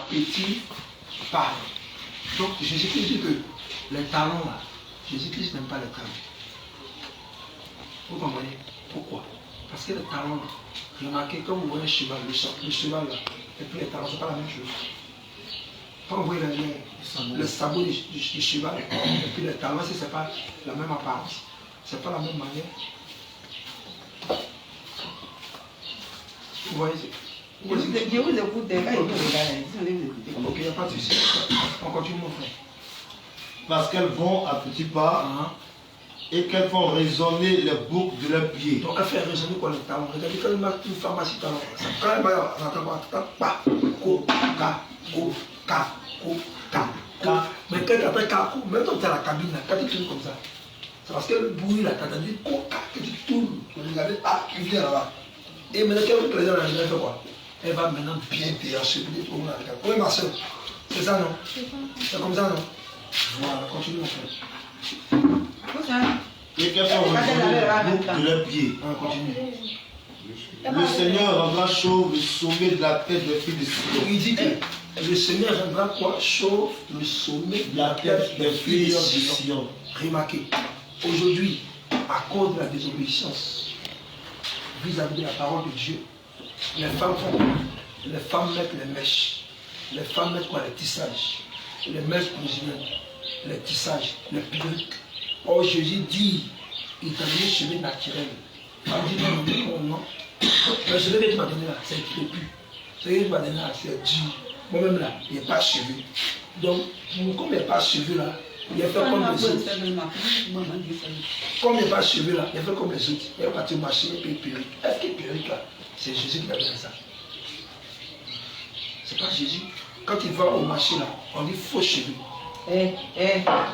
petits pas. Donc Jésus-Christ dit que les talons là, Jésus-Christ n'aime pas les talons. Vous comprenez pourquoi? Parce que les talons, remarquez, quand vous voyez un cheval, le cheval là, et puis les talons, c'est pas la même chose. Quand vous voyez le sabot du cheval, et puis les talons, c'est pas la même apparence, c'est pas la même manière. Vous voyez? Je vous écoute, quand il vous ok, il n'y a pas de souci. On continue, mon frère. Parce qu'elles vont à petits pas et qu'elles font résonner les boucles de leurs pieds. Donc, elle fait résonner quoi le talon? Regardez, quand elle met une pharmacie talon, quand elle va pas, mais quand elle appelle Kako, même quand tu es à la cabine, quand tu tournes comme ça, c'est parce que le bruit là, tu as dit que tu tournes, regardez, il vient là-bas. Et maintenant, quand elle présente, elle fait quoi? Elle va maintenant bien déhancher, peut-être tout le monde avec elle. Oui, ma soeur, c'est ça, non? C'est comme ça, non? Voilà, continue, mon frère. Et qu'elles font résonner les boucles de leurs pieds. Continue. Le Seigneur rendra chauve le sommet de la tête des filles de Sion. Il dit que le Seigneur rendra quoi? Chauve le sommet de la tête des filles de Sion. Remarquez, aujourd'hui, à cause de la désobéissance vis-à-vis de la parole de Dieu, les femmes mettent les mèches. Les femmes mettent quoi? Les tissages. Les mèches brésiliennes, les tissages, les perruques. Or Jésus dit, il t'a donné cheveux naturels. On dit non, non. Le cheveu que tu m'as donné là, c'est plus. Ce que tu m'as donné là, c'est Dieu. Moi-même là, il n'y a pas de cheveux. Donc, comme il n'y a pas de cheveux là, il a fait comme les autres. Comme il n'y a pas de cheveux là, il a fait comme les autres. Il a parti au marché et puis perruque. Est-ce que perruque là, c'est Jésus qui t'a donné ça? C'est pas Jésus. Quand il va au marché là, on dit faux cheveux. Descends.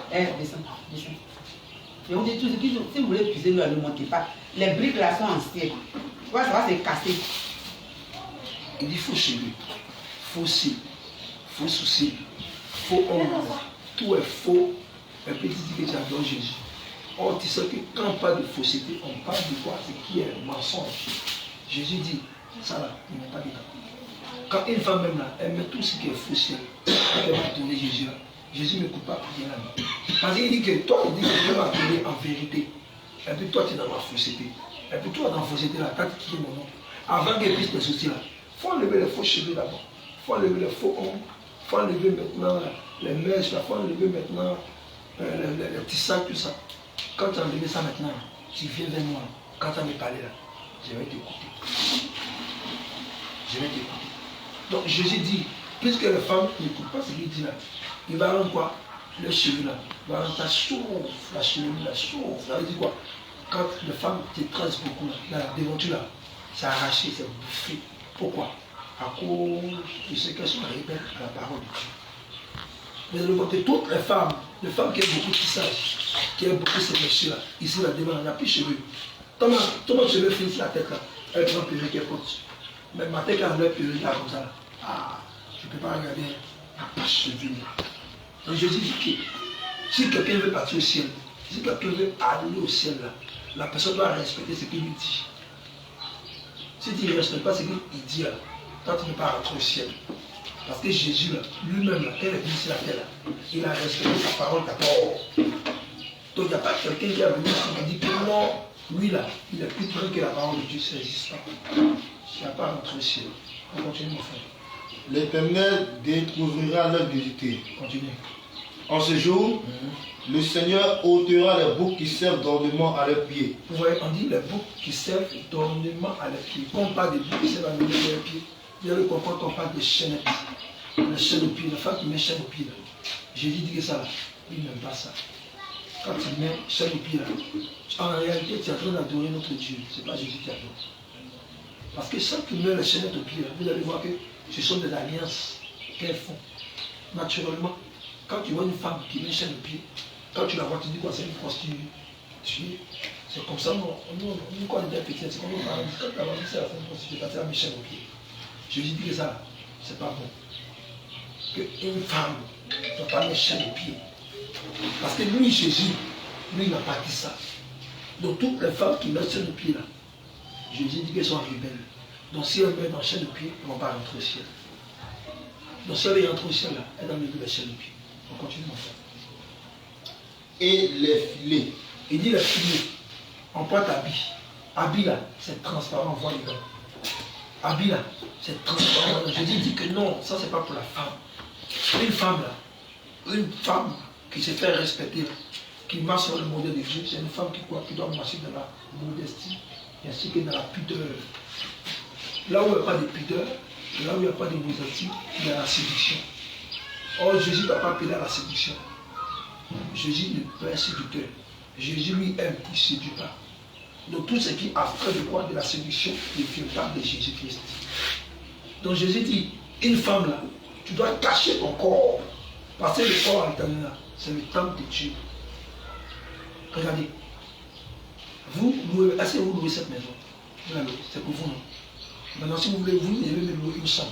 Et on dit tout ce qui, si vous voulez puiser, ne le montez pas. Les briques là sont anciennes. Voilà, ça va se casser. Il dit faux cheveux, faux cils, faux sourcils, faux ongles. Tout est faux. Et puis tu dis que tu adores Jésus. Or, tu sais que quand on parle de fausseté, on parle de quoi? C'est qui est le mensonge. Jésus dit, ça là, il n'est pas dedans. Quand une femme même là, elle met tout ce qui est faux, elle va tourner Jésus là. Jésus ne coupe pas pour bien la main. Parce qu'il dit que toi, il dit que je vais m'appeler en vérité. Et puis toi, tu es dans ma fausseté. Et puis toi, dans la fausseté là, quand tu quittes mon nom, avant qu'elle puisse te sortir là, il faut enlever les faux cheveux d'abord. Il faut enlever les faux ongles. Il faut enlever maintenant les mèches, il faut enlever maintenant les petits sacs, tout ça. Quand tu as enlevé ça maintenant, tu viens vers moi. Quand tu as me parlé là, je vais t'écouter. Je vais t'écouter. Donc Jésus dit, puisque les femmes n'écoutent pas ce qu'il dit là, il va rendre quoi? Le cheveu là. Il va rendre ta chauve, la chevelure là, chauve. Ça veut dire quoi? Quand les femmes t'écrasent beaucoup là, la devanture là, c'est arraché, c'est bouffé. Pourquoi? À cause de ce qu'elles sont rebelles à la parole de Dieu. Mais de l'autre côté, toutes les femmes qui aiment beaucoup de tissage, qui aiment beaucoup ces mèches là, ici là devant, il n'y a plus de cheveux. Tout le monde cheveux finit sur la tête là, elle prend perruque qu'elle porte. Mais ma tête quand elle a perruque là comme ça, je ne peux pas regarder, il n'y a pas de cheveux. Donc Jésus dit que si quelqu'un veut partir au ciel, si quelqu'un veut aller au ciel là, la personne doit respecter ce qu'il lui dit. Si tu ne respectes pas ce qu'il dit là, toi tu ne peux pas rentrer au ciel. Parce que Jésus là, lui-même là, quand il est venu sur la terre là, il a respecté sa parole d'abord. Donc il n'y a pas quelqu'un qui a venu qui dit que non, lui là, il est plus près que la parole de Dieu, ça n'existe pas. Il n'y a pas rentrer au ciel. On continue mon frère. L'Éternel découvrira leur vérité. Continue. En ce jour, le Seigneur ôtera les boucs qui servent d'ornement à leurs pieds. Vous voyez, on dit les boucs qui servent d'ornement à leurs pieds. Quand on parle des boucs qui servent à leurs pieds, vous allez comprendre qu'on parle des chaînettes. Les chaînes au pied, la femme qui met chaîne au pied. Jésus dit que ça, il n'aime pas ça. Quand tu mets chaîne au pied là, en réalité, tu es en train d'adorer notre Dieu. Ce n'est pas Jésus qui adore. Parce que ceux qui mettent les chaînettes au pied là, vous allez voir que ce sont des alliances qu'elles font. Naturellement, quand tu vois une femme qui met une chaîne au pied, quand tu la vois, tu dis quoi? C'est une prostituée. C'est comme ça, nous quand on était petits, c'est comme nous parlons, quand tu la vois, c'est la femme prostituée, parce qu'elle a mis une chaîne au pied. Jésus dit que ça, c'est pas bon. Qu'une femme ne doit pas mettre chaîne au pied. Parce que lui, Jésus, lui, il n'a pas dit ça. Donc toutes les femmes qui mettent chaîne au pied là, Jésus dit qu'elles sont rebelles. Donc si elles mettent en chaîne au pied, elles ne vont pas rentrer au ciel. Donc si elle entre au ciel là, elle est dans le verset de pied. On continue mon frère. Et les filets. Il dit les filets. On porte habit. Habit là, c'est transparent, on voit les gars. Habit là, c'est transparent. Jésus dit que non, ça c'est pas pour la femme. Une femme là, une femme qui se fait respecter, là, qui marche sur le modèle de Dieu, c'est une femme qui doit marcher dans la modestie, ainsi que dans la pudeur. Là où il n'y a pas de pudeur, là où il n'y a pas de modestie, il y a la séduction. Or, Jésus n'a pas appelé à la séduction. Jésus ne peut pas séduire. Jésus lui aime, il ne séduit pas. Donc tout ce qui a fait de quoi de la séduction ne vient pas de Jésus-Christ. Donc Jésus dit, une femme là, tu dois cacher ton corps. Parce que le corps interne là, c'est le temple de Dieu. Regardez. Vous louez, est-ce que vous louez cette maison? Vous la louez, c'est pour vous, non? Maintenant, si vous voulez, vous devez me louer une chambre.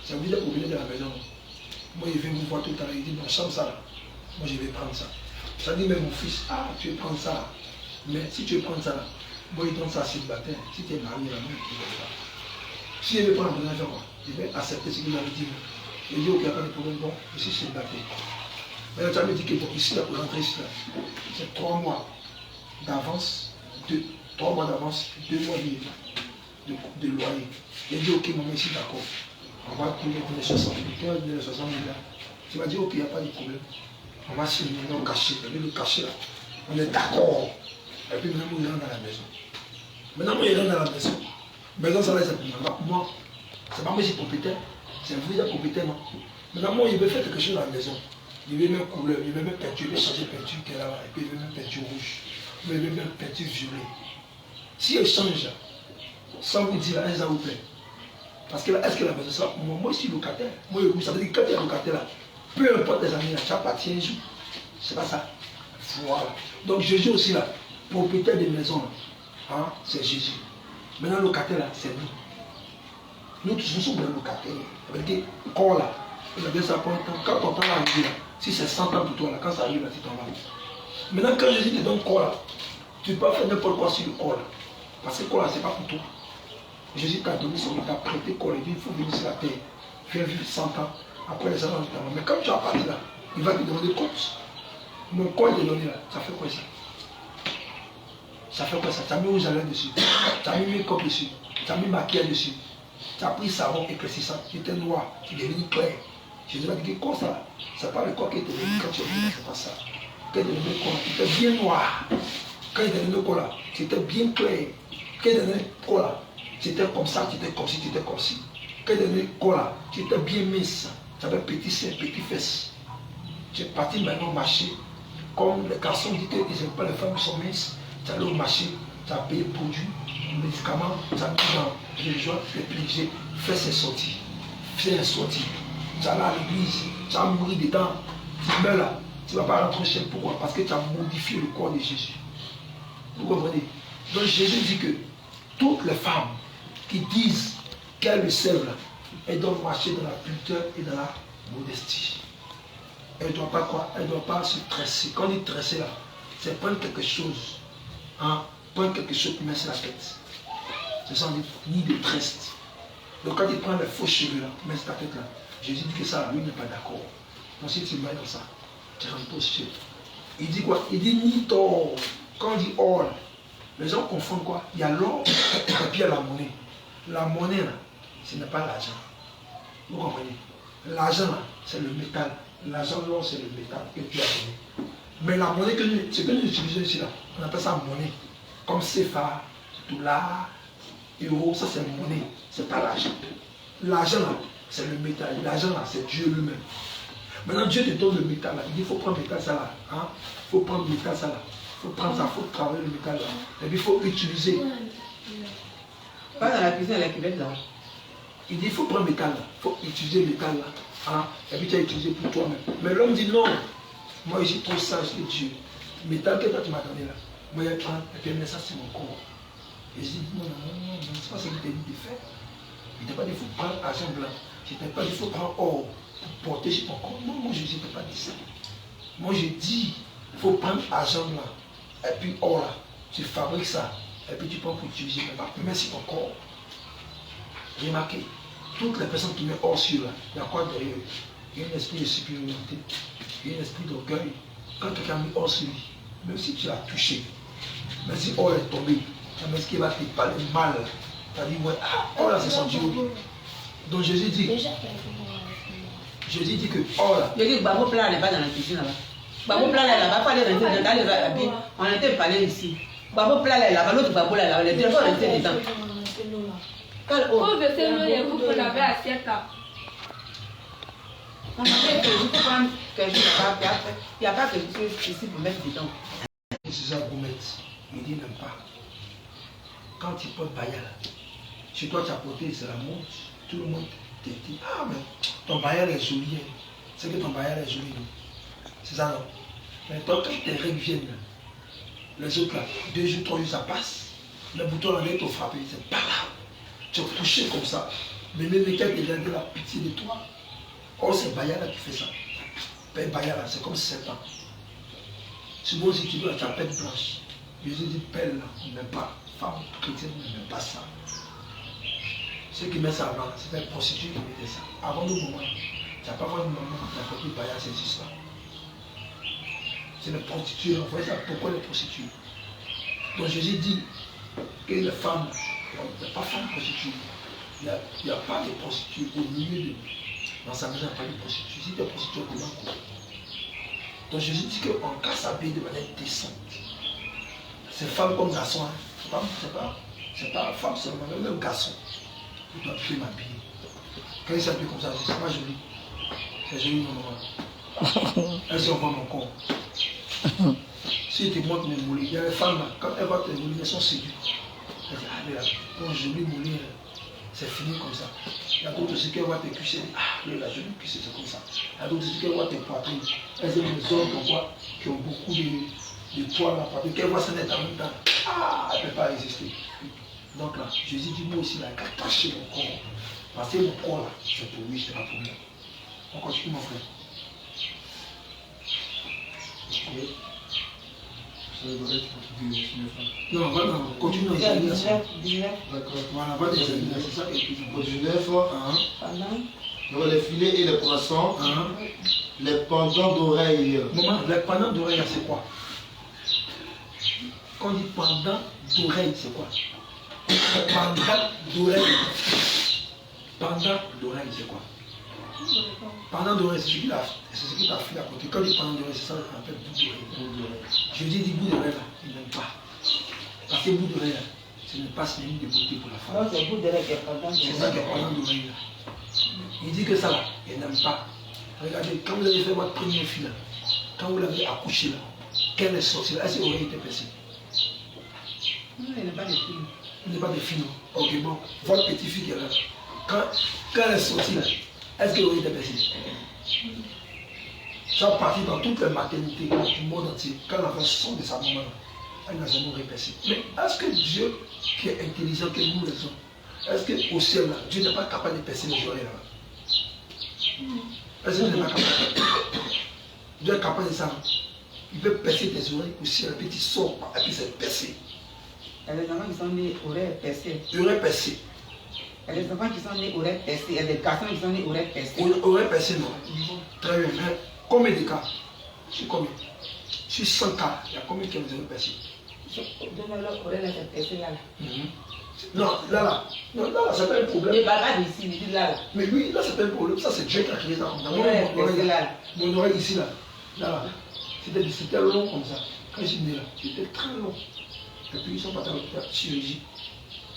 C'est vous êtes propriétaire de la maison. Moi, il vient vous voir tout à l'heure, il dit, non, chambre ça là. Moi, je vais prendre ça. Ça dit, mais mon fils, ah, tu veux prendre ça là. Mais si tu veux prendre ça là, moi, il donne ça à célibataire. Si tu es marié là, moi, il ne donne pas. Si je vais prendre un faire quoi? Je vais accepter ce qu'il m'avait dit. Il dit, ok, il n'y a pas de problème, bon, je suis célibataire. Mais tu as me dit que bon, ici, là, pour rentrer ici, là, c'est 3 mois d'avance, 3 mois d'avance, 2 mois de loyer. Il dit, ok, maman, ici, d'accord. On va payer les 60 000, les 60 000 là. Tu m'as dit, ok, il n'y a pas de problème. On va signer, on va cacher, on va le cacher là. On est d'accord. Et puis maintenant, il rentre dans la maison. Maintenant, il rentre dans la maison. Maison, ça là, c'est pour moi. C'est pas moi qui suis propriétaire. C'est vous qui êtes propriétaire, non? Maintenant, moi, il veut faire quelque chose dans la maison. Il veut même couleur, il veut même peinture, il veut changer de peinture qu'elle a là. Et puis il veut même peinture rouge. Il veut même peinture violet. Si elle change, sans vous dire, là, ça vous plaît. Parce que là, est-ce que la maison sera pour moi? Moi, je suis locataire. Moi, ça veut dire que quand tu es locataire là, peu importe les années, là, tu appartiens un jour. C'est pas ça. Voilà. Donc Jésus aussi là, propriétaire des maisons là, hein, c'est Jésus. Maintenant, locataire là, c'est nous. Nous tous nous sommes des locataires. Ça veut dire corps là, ça prend un temps. Quand ton temps va arriver là, si c'est 100 ans pour toi là, quand ça arrive là, tu t'en vas. Maintenant, quand Jésus te donne corps là, tu peux pas faire n'importe quoi sur le corps là. Parce que le corps là, c'est pas pour toi. Jésus t'a donné son t'a prêté corps, il dit il faut venir sur la terre, faire vivre 100 ans. Après les 100 ans, tu t'en vas. Mais quand tu as parti là, il va te demander compte. Mon corps est donné là, ça fait quoi ça? Ça fait quoi ça? Tu as mis rouge à lèvres dessus, tu as mis make-up dessus, tu as mis maquillage dessus, tu as pris savon éclaircissant, qui était noir, qui est devenu clair. Je dis, dit quoi ça? C'est pas le corps qui est devenu quand tu es venu, c'est pas ça. Quand il est devenu corps, tu étais bien noir. Quand il est devenu corps là, tu étais bien clair. Quand il est devenu corps là, tu étais comme ça, tu étais comme si, tu étais comme si. Quand il est devenu corps là, tu étais bien mince, tu avais petit sein, petit fesses. Tu es parti maintenant marcher. Comme les garçons disent qu'ils n'aiment pas les femmes qui sont minces, tu allais au marché, tu as payé produits, médicaments, tu as mis dans les joints, les pliés, fais ses sorties, fais un sortie. Tu allais à l'église, tu as mouru dedans, tu meurs là, tu ne vas pas rentrer chez. Pourquoi? Parce que tu as modifié le corps de Jésus. Vous comprenez? Donc Jésus dit que toutes les femmes qui disent qu'elles le servent là, elles doivent marcher dans la pudeur et dans la modestie. Elle ne doit pas quoi? Elle ne doit pas se tresser. Quand on dit tresser là, c'est prendre quelque chose. Hein? Prendre quelque chose pour mettre sur la tête. C'est ça, on dit ni de tresse. Donc quand il prend les faux cheveux là, pour mettre sur ta tête là, Jésus dit que ça, lui n'est pas d'accord. Donc si tu mets dans ça, tu rentres au ciel. Il dit quoi? Il dit ni d'or. Quand on dit or, les gens confondent quoi? Il y a l'or et puis il y a la monnaie. La monnaie là, ce n'est pas l'argent. Vous comprenez? L'argent là, c'est le métal. L'argent, l'or, c'est le métal que tu as donné. Mais la monnaie, ce que nous utilisons ici, là, on appelle ça monnaie. Comme CFA, dollar, euro, ça c'est monnaie, c'est pas l'argent. L'argent, là, c'est le métal. L'argent, là, c'est Dieu lui-même. Maintenant, Dieu te donne le métal, là. Il dit, il faut prendre le métal, ça, là. Hein? Il faut prendre le métal, ça, là. Il faut prendre ça, il faut travailler le métal, là. Et puis, il faut utiliser. Pas dans la cuisine, à la cuvette, là. Il dit, il faut prendre le métal, là. Il faut utiliser le métal, là. Hein? Et puis tu as utilisé pour toi-même. Mais l'homme dit non, moi je suis trop sage que Dieu. Le métal que toi tu m'as donné là, moi je vais prendre et puis mais ça c'est mon corps. Et je dis non, c'est pas ce qu'il t'a dit de faire. Il t'a pas dit il faut prendre argent blanc. Je t'ai pas dit il faut prendre or pour porter sur ton corps. Non, moi je ne t'ai pas dit ça. Moi je dis il faut prendre argent blanc et puis or là, tu fabriques ça et puis tu prends pour utiliser maintenant. Mais c'est ton corps. Remarquez. toutes les personnes qui mettent hors cieux là, il y a quoi derrière eux? Il y a un esprit de supériorité, il y a un esprit d'orgueil. Quand quelqu'un met hors sur lui, même si tu l'as touché, même si or est tombé, même si il va te parler mal, tu as dit, ouais, ah, or là c'est son Dieu. Donc Jésus dit que or là. Je dis que Babo Plat n'est pas dans la cuisine là-bas. Babo Plat est là-bas, pas les rentrer dans les habits. On était parlé ici. Babo Plat est là-bas, l'autre Babo est là-bas, les deux sont restés dedans. Faut verser l'eau et vous laver assiette. On avait que je peux prendre quelque chose là-bas, il n'y a pas quelque chose ici pour mettre dedans. C'est ça pour mettre. Il dit même pas. Quand tu portes Bayal, chez toi tu as porté, c'est la mode. Tout le monde te dit, ah mais ton Bayal est joli. C'est que ton Bayal est joli. C'est ça non. Mais toi quand tes règles viennent, les autres là, 2 jours, 3 jours ça passe. Le bouton là vient te frapper, c'est pas là. Tu es touché comme ça. Mais même quelqu'un qui a de la pitié de toi. Oh c'est Bayal qui fait ça. Père Bayal c'est comme 7 ans. Souvent si tu veux la tapette blanche. Jésus dit pelle là, on n'aime pas. Femme chrétienne, on n'aime pas ça. Ceux qui mettent ça avant, c'est un prostituée qui mettait ça. Avant le moment, tu n'as pas voir une maman qui a porté Bayal ces histoires. C'est les prostituées, vous voyez ça, pourquoi les prostituées? Donc Jésus dit que les femmes, il n'y a pas de femmes prostituées. Il n'y a pas de prostituées au milieu de nous. Dans sa maison, il n'y a pas de prostituées. Si tu es prostituée, tu es en quoi? Donc Jésus dit qu'on casse s'habiller de manière décente. C'est femme comme garçon. Hein. C'est pas femme seulement, même garçon. Il doit plus m'habiller. Quand il s'habille comme ça, c'est pas joli. C'est joli non maman. Elle se voit mon corps. Si tu montres mes mollets, il y a les femmes là, quand elles voient tes mollets, elles sont séduites. Elles disent, ah mais là, ton joli mollet, c'est fini comme ça. Il y a d'autres aussi qui voient tes cuisses, elles disent, ah mais la jolie cuisse, c'est comme ça. Il y a d'autres aussi qui voient tes poitrines. Elles aiment les hommes qu'on voit qui ont beaucoup de poids là, parce qu'elles voient ça net en même temps. Ah, elle ne peut pas résister. Donc là, Jésus dit, moi aussi, là, qu'à cacher mon corps. Parce que mon corps là, c'est pour lui, c'est pas pour moi. On continue mon frère. Okay. Non, voilà, continue dans les éliminations. D'accord, voilà, va des éliminations, c'est ça qui est 19, donc les filets et les poissons, les pendants d'oreilles. Maman, les pendants d'oreilles, c'est quoi? Quand on dit pendant d'oreilles, c'est quoi? Pendant d'oreilles. Pendant d'oreilles, c'est quoi? Pendant d'oreilles, c'est ce qui t'a fait à côté. Quand on dit pendant d'oreilles, c'est ça qu'on appelle bout d'oreille. Je dis des bouts d'oreilles là, ils n'aiment pas. Parce que bout d'oreille là, ce n'est pas synonyme de beauté pour la femme. Non, c'est bout d'oreille qui est pendant d'oreille. C'est ça qui est pendant d'oreille là. Il dit que ça là, il n'aime pas. Regardez, quand vous avez fait votre première fille là, quand vous l'avez accouchée là, qu'elle est sortie là, est-ce que l'oreille était percée? Non, il n'est pas de fille. Il n'est pas de fille, non. Ok, bon, votre petite fille qui est là, quand elle est sortie là, est-ce que l'oreille était percée? Ça partit dans toutes les maternités du monde entier. Quand l'enfant sort de sa maman, elle n'a jamais répercé. Mais est-ce que Dieu, qui est intelligent que nous les hommes, est-ce qu'au ciel là, Dieu n'est pas capable de percer les oreilles là? Est-ce que Dieu n'est pas capable? Dieu est capable de ça. Il peut percer tes oreilles au ciel, et puis tu sors, et puis c'est percé. Il y a des enfants qui sont nés oreilles percées. Oreilles percées. Il y a des enfants qui sont nés oreilles percées. Il y a des garçons qui sont nés oreilles percées. Oreilles percées, non. Très bien. Mais combien de cas? Sur combien? Sur 100 cas, il y a combien qui ont des oreilles percées? Donne-leur oreille là, c'est percé là. Non, là, c'est pas un problème. Il parle pas d'ici, il dit là. Mais oui, là, c'est pas un problème. Ça, c'est Dieu qui a créé ça comme ça. Mon oreille ici, là. C'était long comme ça. Quand je suis né là, c'était très long. Et puis ils sont partis à l'hôpital, chirurgie.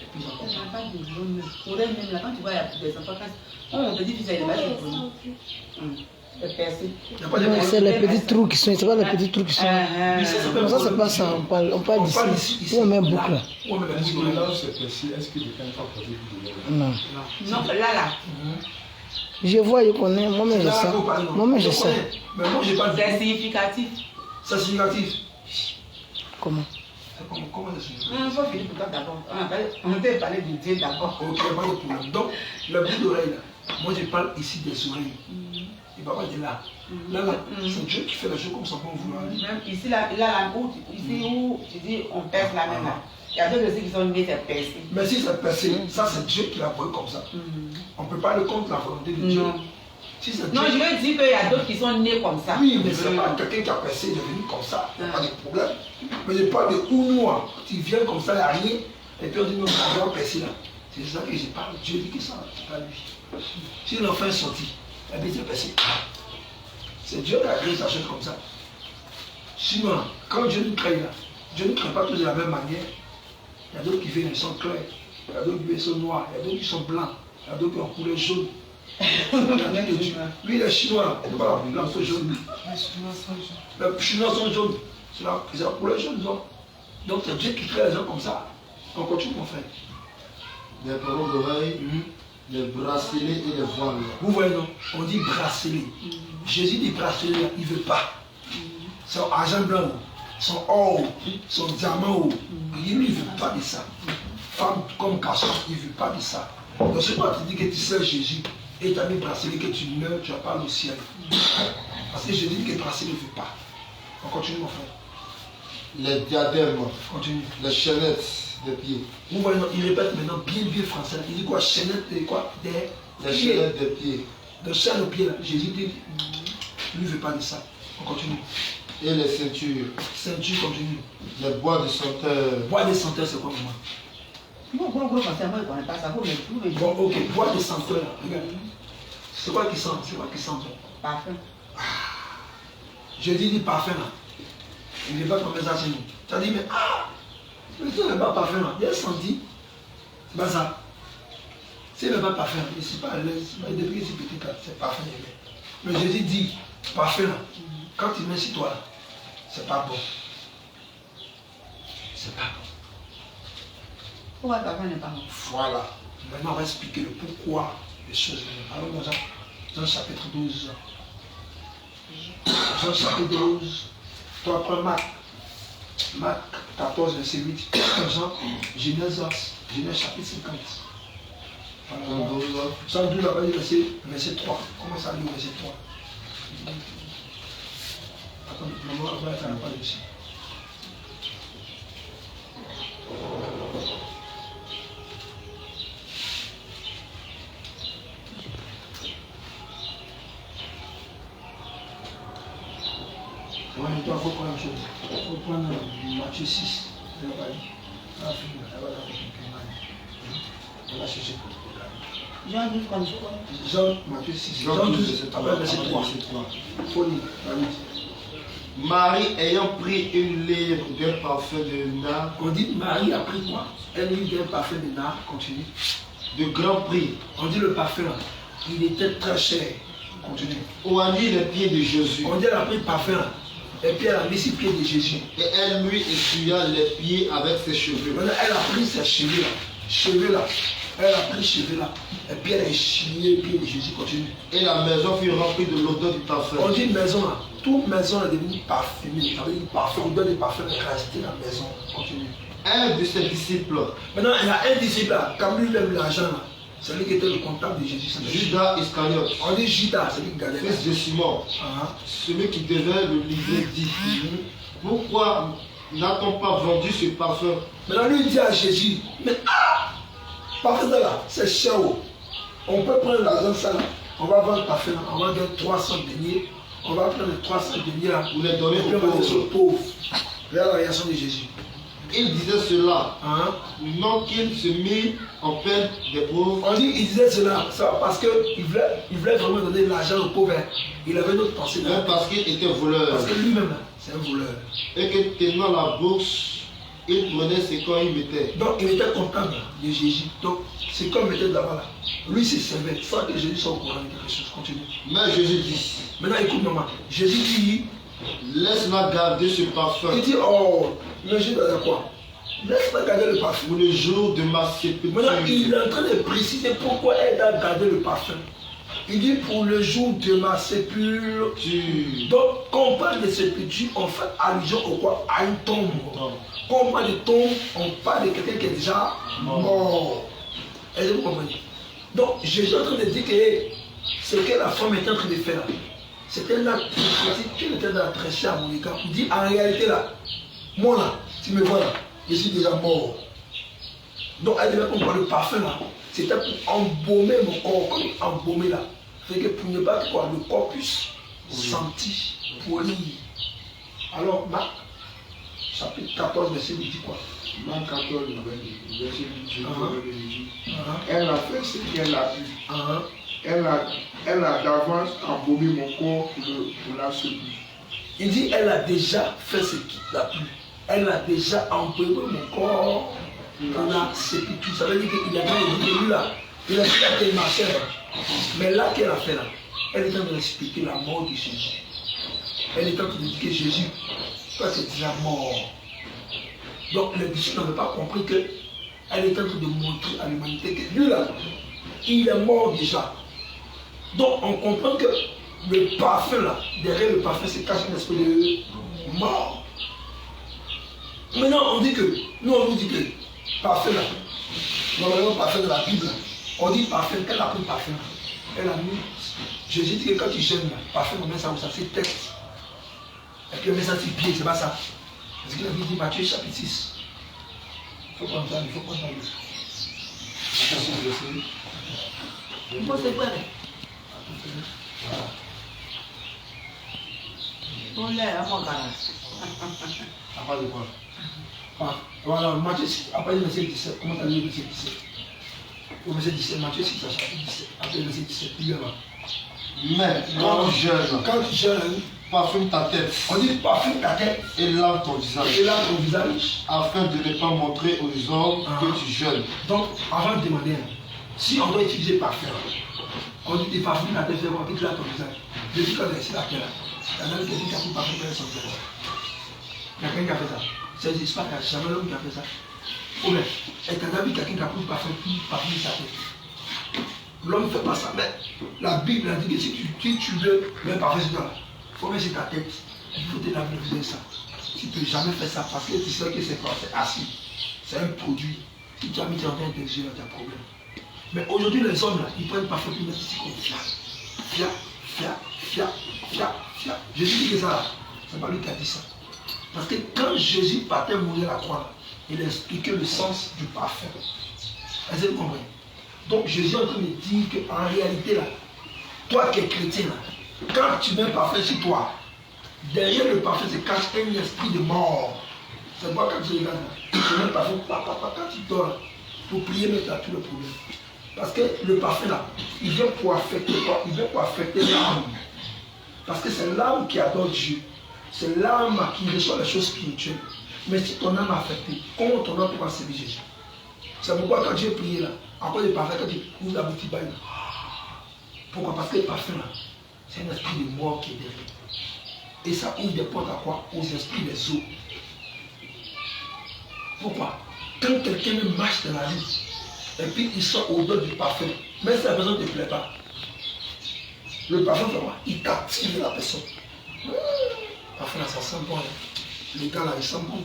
Et puis ils ont Il n'y a pas de zone. Oreille même là, quand tu vois, il y a des enfants, on te dit que c'est pas de zone. C'est percé. C'est les petits trous qui sont, c'est pas les petits trous qui sont. Ça, c'est pas ça, on parle d'ici. Où on met boucle là. Est-ce que là où c'est percé, est-ce que quelqu'un n'a pas porté du lait? Non. Non, là. Je vois, je connais, moi-même je sais. Moi-même je sais. Mais moi, j'ai pas C'est significatif. C'est significatif. Comment? Comment c'est significatif? Il faut finir pour toi d'abord. On peut parler de Dieu d'abord. Ok, pas de problème. Donc, le bout d'oreille là, moi je parle ici des oreilles. Il va pas de là. Là, c'est Dieu qui fait les choses comme ça pour vouloir. Même ici, là, ici où tu dis on pèse la main là. Il y a d'autres aussi qui sont nés, c'est percé. Mais si c'est percé, ça c'est Dieu qui l'a voulu comme ça. On ne peut pas aller contre la volonté de Dieu. Non. Si c'est Non, Dieu- je veux dire qu'il y a d'autres qui sont nés comme ça. Oui, mais c'est pas quelqu'un qui a percé, il est venu comme ça, il n'y a pas de problème. Mais je parle de Ounoua, tu viens comme ça, il n'y a rien, et puis on dit non, on va percer là. C'est ça que je parle. Dieu dit que ça, c'est pas lui. Si l'enfant est sorti, eh bien c'est percé. C'est Dieu qui a créé sa chose comme ça. Sinon, quand Dieu nous crée là, Dieu ne crée pas tous de la même manière. Il y a d'autres qui viennent, ils sont clairs. Il y a d'autres qui sont noirs. Il y a d'autres qui sont blancs. Il y a d'autres qui ont couleur jaune. Lui, il est chinois. Il n'est pas blanc, c'est jaune. Les chinois sont jaunes. C'est la couleur jaune. Donc c'est Dieu qui crée les gens comme ça. On continue, mon frère. Les parents d'oreilles, les bracelets et les voiles. Vous voyez, non? On dit bracelet. Jésus dit bracelet, il ne veut pas. Son argent blanc, son or, son diamant, il ne veut pas de ça. Femme comme garçon, il ne veut pas de ça. Donc c'est pas tu dis que tu sais Jésus et tu as mis bracelet que tu meurs, tu vas pas au ciel. Parce que Jésus dit que bracelet ne veut pas. On continue, mon frère. Les diadèmes, Continue. les chaînettes des pieds. Vous voyez, non, il répète maintenant bien français. Il dit quoi? Chaînette et quoi? Des Les pieds. chaînettes des pieds. De chaîne au pied, là. Jésus dit, lui ne veut pas de ça. On continue. Et les ceintures. Ceinture, continue. Les bois de senteur. Bois des senteurs, c'est quoi, maman? Bon, gros, français, moi, je ne connais pas ça. Faut me trouver. Bon, ok, bois des senteurs, là. Regarde. C'est quoi qui sent? C'est quoi qui sent? Parfum. Jésus dit parfum, là. Il ne veut pas comme ça chez nous. Tu as dit, mais mais tu n'as pas parfum, là. Il a senti. C'est pas ça. S'il n'a pas parfum, je ne suis pas à l'aise. Depuis que c'est petit, là, c'est parfum. Mais Jésus dit, parfum, là. Quand il met sur toi, là, c'est pas bon. C'est pas bon. Pourquoi le parfum n'est pas bon? Voilà. Maintenant, on va expliquer le pourquoi des choses. Alors, dans Jean chapitre 12. Jean chapitre 12. Toi, prends Marc. Marc 14, verset 8. Jean, Genèse chapitre 50. Voilà. Jean 12, là-bas, verset 3. Comment ça dit verset 3? Attends, maman, on va être à la page ici. Ouais, toi, il faut prendre la même chose. Il faut prendre Matthieu 6. Elle va dire. Elle va finir. Elle va la faire. Elle va chercher. Jean 12 comme ça. Jean, Matthieu 6. Jean 12, après verset 3. Il faut lire. Marie ayant pris une livre d'un parfum de nard On dit Marie a pris quoi? Elle lui d'un parfum de nard. Continue. de grand prix, On dit le parfum, là, il était très cher. Continue. oignit les pieds de Jésus. On dit elle a pris le parfum, là, et puis elle a mis sur les pieds de Jésus. Et elle lui essuya les pieds avec ses cheveux. Maintenant, elle a pris ses cheveux là. Cheveux là. Elle a pris cheveux là. Et puis elle a essuyé les pieds de Jésus. Continue. Et la maison fut remplie de l'odeur du parfum. On dit une maison là. Toute maison est devenue parfumée. Ça veut dire parfum. On donne des parfums est resté dans la maison. Continue. Un de ses disciples, Maintenant, il y a un disciple là. Quand lui lève l'argent là. C'est lui qui était le comptable de Jésus. Judas Iscariote, On dit Judas, c'est lui qui gagnait. fils de Simon, Ah, celui qui devait le livrer, dit: Pourquoi n'a-t-on pas vendu ce parfum maintenant, lui il dit à Jésus, mais parfum ça là, c'est cher. On peut prendre l'argent ça là. On va vendre parfum là. On va gagner 300 deniers. On va prendre les 300 deniers là. pour les donner Et puis aux on va laisser aux pauvres? pauvres. Regarde la réaction de Jésus. Il disait cela, Hein? non qu'il se mit en peine des pauvres, On dit, il disait cela, ça parce qu'il voulait vraiment donner de l'argent aux pauvres. Il avait une autre pensée mais là. parce qu'il était voleur, Parce que lui-même là, c'est un voleur. et que tenant la bourse, il prenait ce qu'on y mettait. Donc il était comptable de Jésus. Donc c'est comme il était là-bas là. Lui c'est servait, sans que Jésus soit au courant de quelque chose. Continue. Mais Jésus dit: Maintenant écoute maman. Jésus dit, Laisse-la garder ce parfum il dit, oh, le Jésus dans quoi? Laisse-moi garder le parfum. pour le jour de ma Maintenant, sépulture. il est en train de préciser pourquoi elle doit garder le parfum. Il dit pour le jour de ma sépulture. Donc, quand on parle de sépulture, on fait allusion au quoi? À une tombe. Quand on parle de tombe, on parle de quelqu'un qui est déjà mort. Est-ce que vous comprenez? Donc, Jésus est en train de dire que ce que la femme est en train de faire là, c'était un acte prophétique qu'elle était dans la très chère à mon égard. Il dit en réalité là, moi là, tu me vois là, je suis déjà mort. Donc elle devait comprendre le parfum là. C'était pour embaumer mon corps, comme embaumer là. Fait que pour ne pas que quoi, le corps puisse sentir, polir. Alors Marc, chapitre 14, verset 8 dit quoi? Marc 14, verset 8, elle a fait ce qu'elle a pu. Elle a d'avance embaumé mon corps pour la sépulture. Il dit, elle a déjà fait ce qu'il a pu. Elle a déjà embaumé mon corps pour la sépulture. Ça veut dire qu'il a dit, lui là, il a fait ma soeur. Mais là qu'elle a fait là, elle est en train d'expliquer la mort de Jésus. Elle est en train de dire que Jésus, toi c'est déjà mort. Donc les disciples n'avaient pas compris qu'elle est en train de montrer à l'humanité que lui là, il est mort déjà. Donc on comprend que le parfum là, derrière le parfum se cache un esprit de mort. Maintenant on dit que, nous on nous dit que parfum là, normalement parfum de la Bible, on dit parfum, elle a pris parfum. Elle a mis, Jésus dit que quand tu gênes là, parfum on met ça où ça, c'est tête. Et puis on met ça sur pied, c'est pas ça. Parce que la Bible dit Matthieu chapitre 6. Il faut prendre ça, il faut prendre ça. Il faut se prendre. Après de quoi? Voilà, Matthieu 6, après le verset 17. Comment tu as lu le verset 17? Au verset 17, Matthieu 6, chapitre 17. Après le verset 17, plus là-bas. Mais quand tu jeûnes, parfume ta tête. On dit parfume ta tête. Et lave ton visage. Et lave ton visage. Afin de ne pas montrer aux hommes que tu jeûnes. Donc, avant de demander, si on doit utiliser parfum, on dit des parfums ta tête, c'est bon, tu laves ton visage. Depuis quand c'est la terre, il y a quelqu'un qui a pris parfum pour son visage. Il y a quelqu'un qui a fait ça. C'est pas qu'il n'y a jamais l'homme qui a fait ça. Ou bien, est-ce que tu as vu quelqu'un qui a pris parfum pour parfumer sa tête? L'homme ne fait pas ça. Mais la Bible a dit que si tu veux mettre parfum sur toi, il faut mettre sur ta tête. Il faut te laver le visage ça. Tu ne peux jamais faire ça parce que tu sais que c'est quoi? C'est acide. C'est un produit. Si tu as mis dans tes yeux, tu as un problème. Mais aujourd'hui, les hommes là, ils prennent parfum pour mettre ici comme fia. Jésus dit que ça, c'est pas lui qui a dit ça. Parce que quand Jésus partait mourir à la croix, il a expliqué le sens du parfum. Est-ce que vous comprenez? Donc Jésus est en train de dire qu'en réalité là, toi qui es chrétien là, quand tu mets un parfum sur toi, derrière le parfum se cache un esprit de mort. C'est moi quand tu regardes là, tu mets un parfum, quand tu dors là, pour prier, mais tu as tout le problème. Parce que le parfum là, il vient pour affecter quoi? Il vient pour affecter l'âme. Parce que c'est l'âme qui adore Dieu. C'est l'âme qui reçoit les choses spirituelles. Mais si ton âme est affectée, comment ton âme pourra servir Jésus? C'est pourquoi quand Dieu prié là, après le parfum, quand tu ouvres la boutique, pourquoi? Parce que le parfum là, c'est un esprit de mort qui est derrière. Et ça ouvre des portes à quoi? Aux esprits des eaux. Pourquoi? Quand quelqu'un marche dans la vie, et puis il sort au-delà du parfum, même si la personne ne te plaît pas, le parfum, il captive la personne. Le parfum là, ça sent bon. Les gars là, ils sentent bon.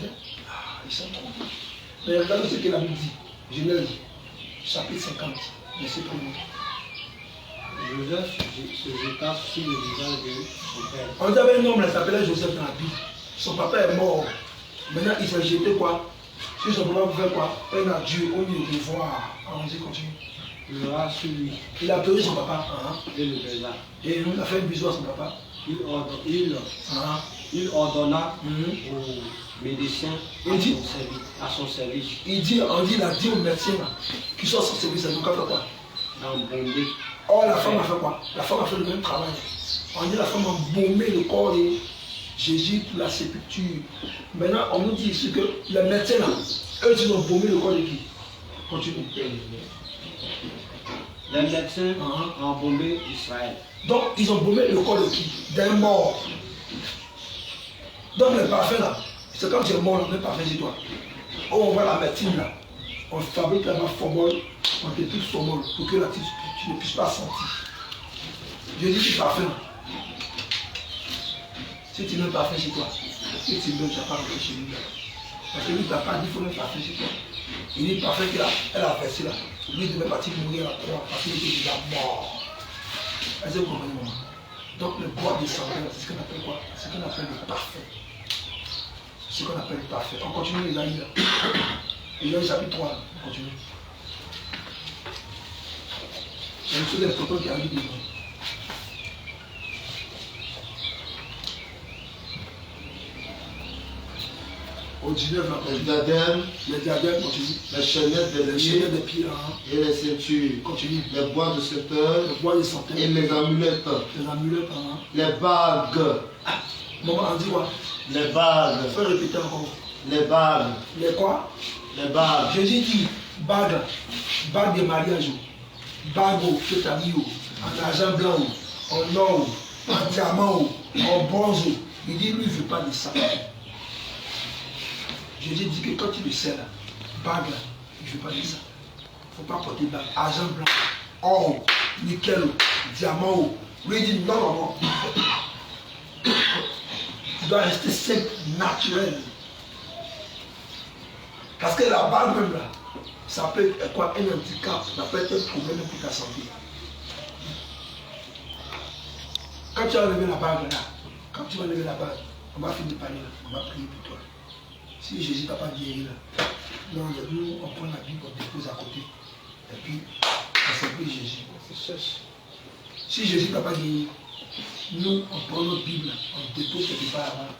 Ils sentent bon. Mais regardez ce que la Bible dit. Genèse, chapitre 50, verset 1er. Joseph se jeta sur le visage de son père. On dit avait un homme, il s'appelait Joseph dans la Bible. Son papa est mort. Maintenant, il s'est jeté quoi? Si son papa fait quoi? Un adieu au lieu de voir. Allons-y, continue. Il aura sur lui. Il a pleuré son papa. Et le baisa. Et il a fait un bisou à son papa. Il ordonna aux médecins à son service. On dit, il a dit aux médecins qui sont à son service, il a fait quoi? D'embaumer. Or, la femme a fait quoi? La femme a fait le même travail. On dit la femme a embaumé le corps de Jésus pour la sépulture. Maintenant, on nous dit ici que les médecins là, eux, ils ont embaumé le corps de qui? Continue. Les médecins ont embaumé Israël. Donc, ils ont embaumé le corps de qui? D'un mort. Donc, le parfum là, c'est quand tu es mort, on met parfum sur toi. Oh, on voit la médecine là. On fabrique la formule, on détruit formule pour que tu ne puisses pas sentir. Je dis du parfum. Si tu mets parfum chez toi, si tu mets, tu n'as pas rentré chez lui. Parce que lui, tu n'as pas dit qu'il faut mettre parfum chez toi. Il dit parfum qu'elle a versé là. Lui, il devait partir mourir à la croix parce qu'il était déjà mort. Est-ce que vous comprenez, maman? Donc, le bois descendant, c'est ce qu'on appelle quoi? C'est ce qu'on appelle le parfum. C'est ce qu'on appelle le parfum. On continue les amis là. Et Jean chapitre 3, on continue. Il y a une chose importante qui arrive devant. Au 19, Les diadèmes, continue. les chaînettes des pieds, et les ceintures, continue. les bois de senteur Le bois de centaines, et les amulettes, les bagues, maman, on dit quoi? les bagues, Faut répéter encore. les bagues, Les quoi? les bagues, Jésus dit bague, bague de mariage, bague que tu as mis en argent blanc, en or, en diamant, en bronze. Il dit lui, il ne veut pas de ça. Jésus dit que quand il le sert, bague, il ne veut pas de ça. Il ne faut pas porter bague, argent blanc, or, nickel, diamant. Lui, il dit non, non, non. Tu dois rester simple, naturel. Parce que la bague même là, ça peut être quoi, un handicap, ça peut être un problème pour ta santé. Quand tu vas lever la bague là, on va finir par là, on va prier pour toi. Si Jésus ne t'a pas guéri là, non, nous on prend la Bible, on dépose à côté. Et puis, on s'appelle Jésus. Si Jésus ne t'a pas guéri, nous on prend notre Bible, on dépose quelque part avant,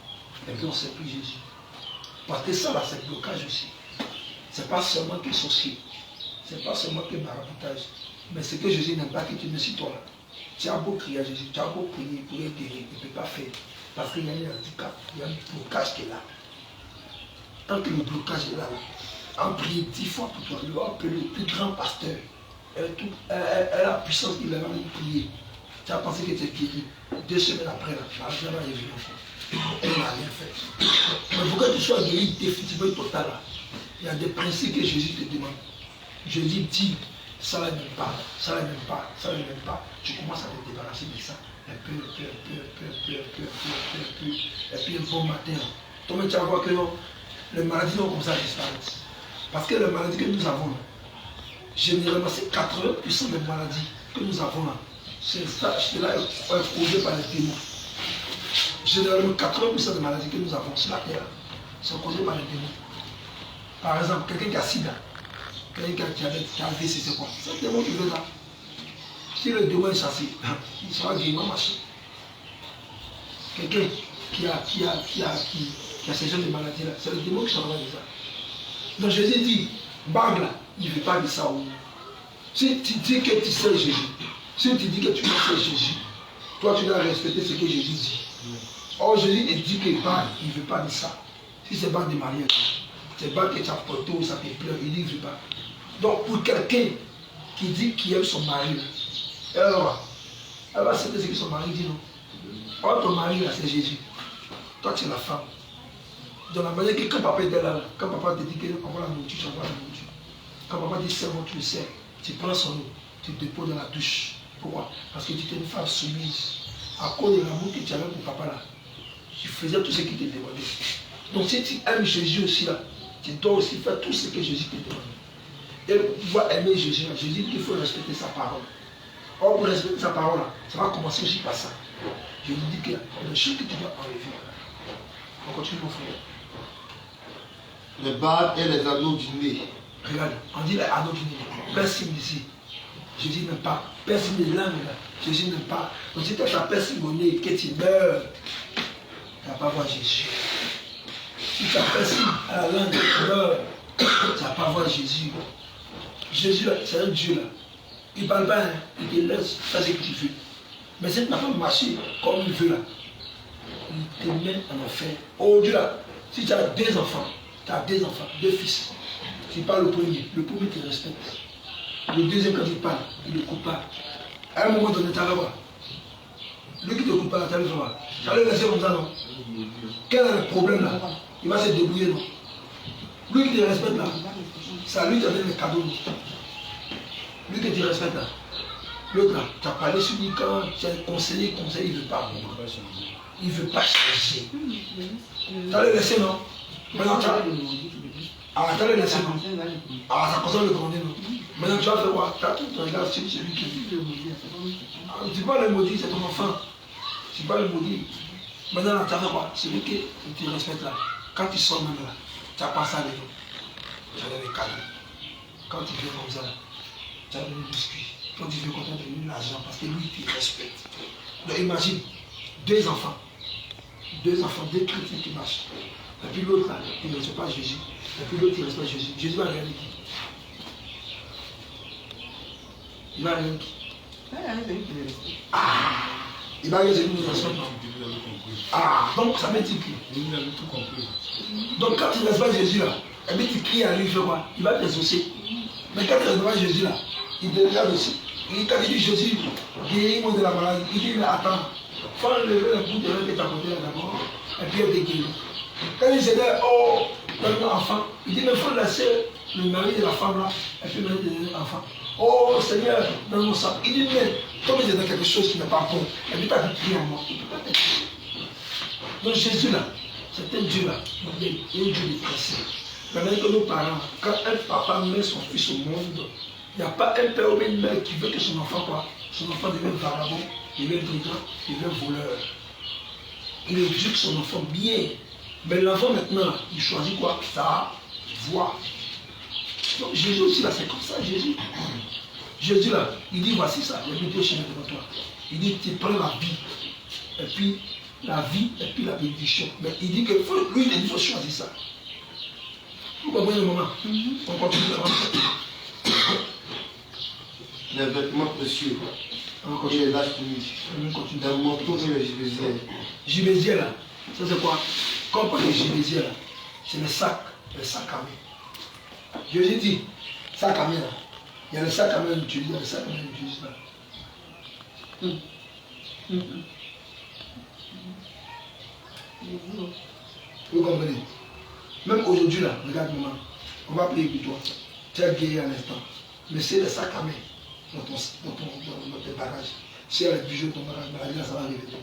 et puis on s'appelle Jésus. Parce que ça là, c'est le blocage aussi. C'est pas seulement que sorcier, c'est pas seulement que maraboutage, mais c'est que Jésus n'aime pas que tu ne sur toi là. Tu as beau crier à Jésus, tu as beau prier pour être guéri, il ne peut pas faire. Parce qu'il y a un handicap, il y a un blocage qui est là. Tant que le blocage est là, on prie 10 fois pour toi, le appelé le plus grand pasteur. Elle a la puissance qu'il a même prié. Tu as pensé que tu es guéri. 2 semaines après, la vie va revenir encore. Elle n'a rien fait. Mais pour que tu sois guéri définitivement total, il y a des principes que Jésus te demande. Jésus dit, ça ne m'aime pas, ça ne m'aime pas, ça ne m'aime pas. Tu commences à te débarrasser de ça. Un peu. Et puis un bon matin, toi tu vas voir que non, les maladies vont comme ça disparaître. Parce que les maladies que nous avons, généralement c'est 80% des maladies que nous avons là. Cela est causé par les démons. Généralement 80% des maladies que nous avons sur la terre sont causées par les démons. Par exemple, quelqu'un qui a sida, quelqu'un qui a AVC, c'est quoi? C'est le démon qui veut là. Si le démon est chassé, il sera guéri en marché. Quelqu'un qui a ces genres de maladies là, c'est le démon qui s'en va de ça. Donc Jésus dit, bague là, il ne veut pas de ça. Si tu dis que tu sais Jésus, si tu dis que tu sais Jésus, toi tu dois respecter ce que Jésus dit. Or Jésus dit que bague, il ne veut pas de ça. Si c'est bague de mariage, c'est bague que tu as porté ou ça te pleure, il dit qu'il ne veut pas. Donc pour quelqu'un qui dit qu'il aime son mari, elle va accepter ce que son mari dit, non? Or ton mari là, c'est Jésus. Toi tu es la femme. De la manière que quand papa est là, quand papa te dit qu'on va la nourriture, tu envoies la nourriture. Quand papa dit c'est bon, tu le sais. Tu prends son eau, tu te déposes dans la douche. Pourquoi? Parce que tu étais une femme soumise. À cause de l'amour que tu avais pour papa là, tu faisais tout ce qu'il te demandait. Donc si tu aimes Jésus aussi là, tu dois aussi faire tout ce que Jésus te demande. Et pour pouvoir aimer Jésus, Jésus dit qu'il faut respecter sa parole. Or pour respecter sa parole là, ça va commencer aussi par ça. Je lui dis que les choses que tu dois enlever. On continue mon frère. les bagues et les anneaux du nez. Regarde, on dit les anneaux du nez. Personne ici. Jésus n'aime pas. Personne de langue là. Jésus n'aime pas. Donc si tu as ta personne au nez que tu meurs, tu ne vas pas voir Jésus. Si tu as personne à la langue que tu meurs, tu ne vas pas voir Jésus. Jésus, c'est un Dieu là. Il ne parle pas, hein. Il te laisse faire ce que tu veux. Mais si tu n'as pas marché comme il veut là, il te met en enfer. Aujourd'hui là, si tu as 2 enfants, 2 fils, tu parles le premier te respecte. Le deuxième quand il parle, il ne coupe pas. À un moment donné, tu vas voir. Lui qui ne te coupe pas, tu vas voir. Tu vas le laisser comme ça, non? Quel est le problème là? Il va se débrouiller, non? Lui qui te respecte là, ça lui te donne les cadeaux. Lui qui te respecte là. L'autre là, tu as parlé sur lui quand tu as conseillé, il ne veut pas. Il ne veut pas changer. Tu vas le laisser, non? Maintenant, tu vas. Ah, tu vas le laisser, non? Ah, ça concerne le gronder, non? Maintenant, tu vas faire quoi? Tu as tout ton regard sur celui qui vit le maudit. Tu ne pas le maudit, c'est ton enfant. Tu ne pas le maudit. Maintenant, là, tu vas faire quoi? Celui qui te respecte là. Quand tu sors même là, tu n'as pas ça avec lui. j'allais les cadeaux. Quand il fait comme ça, tu as donné le biscuit. Quand il fait comme ça, tu as donné l'argent parce que lui, il te respecte. Donc imagine, deux enfants, deux chrétiens qui marchent. Et puis l'autre, là, il ne respecte pas Jésus. Et puis l'autre, il ne respecte pas Jésus. Jésus va regarder qui? Il va regarder qui? Ah! Il va regarder celui qui ne respecte pas. Ah! Donc ça veut dire que. Donc quand tu ne respectes pas Jésus là, et puis tu cries à lui, il fait quoi? Il va t'exaucer. Mais quand tu ne respectes pas Jésus là, il te regarde aussi. Et quand il dit Jésus, guéris-moi de la maladie, il dit mais attends, faut enlever le bout de l'œil que tu as porté là d'abord, et puis elle te guérit. Quand il se dit, oh, donne-moi un enfant, il dit mais il faut laisser le mari de la femme là, et puis le mari de l'enfant. Oh Seigneur, donne-moi ça. Il dit mais, comme il y a quelque chose qui n'est pas bon, et puis tu as dit prier en moi, il ne peut pas t'aider. Donc Jésus là, c'est un Dieu là, il est un Dieu de principe. Maintenant que nos parents, quand un papa met son fils au monde, il n'y a pas un père ou une mère qui veut que son enfant quoi, son enfant devienne vagabond, devienne brigand, devienne voleur. Il éduque son enfant bien. Mais l'enfant maintenant, il choisit quoi? Sa voix. Donc Jésus aussi là, c'est comme ça, Jésus. Jésus là, il dit voici ça, il y a deux chemins devant toi. Il dit tu prends la vie, et puis la vie, et puis la bénédiction. Mais il dit que lui, il faut choisir ça. Vous comprenez le moment? On continue. Les vêtements précieux et les lâches tuniques. D'un manteau et le gibésiel. Gibésiel là, ça c'est quoi? Quand on parle de gibésiel là, c'est le sac à main. Jésus dit, sac à main là. Il y a le sac à main utilisé, il y a le sac à main utilisé là. Vous comprenez? Même aujourd'hui là, regarde maman, on va prier pour toi. Tu as guéri à l'instant. Mais c'est le sac à main dans tes bagages. Si elle a les bijoux de ton bagage, maladie là, ça va arriver donc.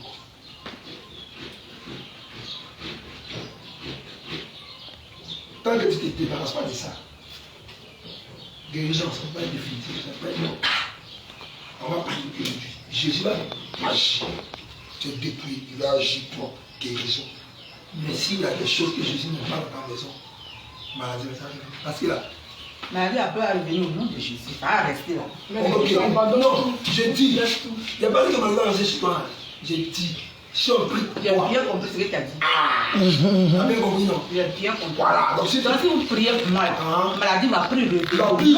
Tant que tu ne te débarrasses pas de ça, guérison, ça ne va pas être définitif, ça ne va pas être non. On va prier aujourd'hui. Jésus va agir. Tu es dépouillé, il va agir pour guérison. Mais s'il y a des choses que Jésus n'est pas dans ta maison, maladie va s'arriver. Parce que là, Maladie a pu arriver au nom de Jésus, ça va rester là. ok, non, je dis, il n'y a pas dit que maladie va rester chez toi. Je dis, si on prie, Tu as bien compris ce que tu as dit. tu as bien compris, non? Tu as bien compris. Voilà, donc si Donc si vous priez pour moi, la maladie m'a pris le il a pris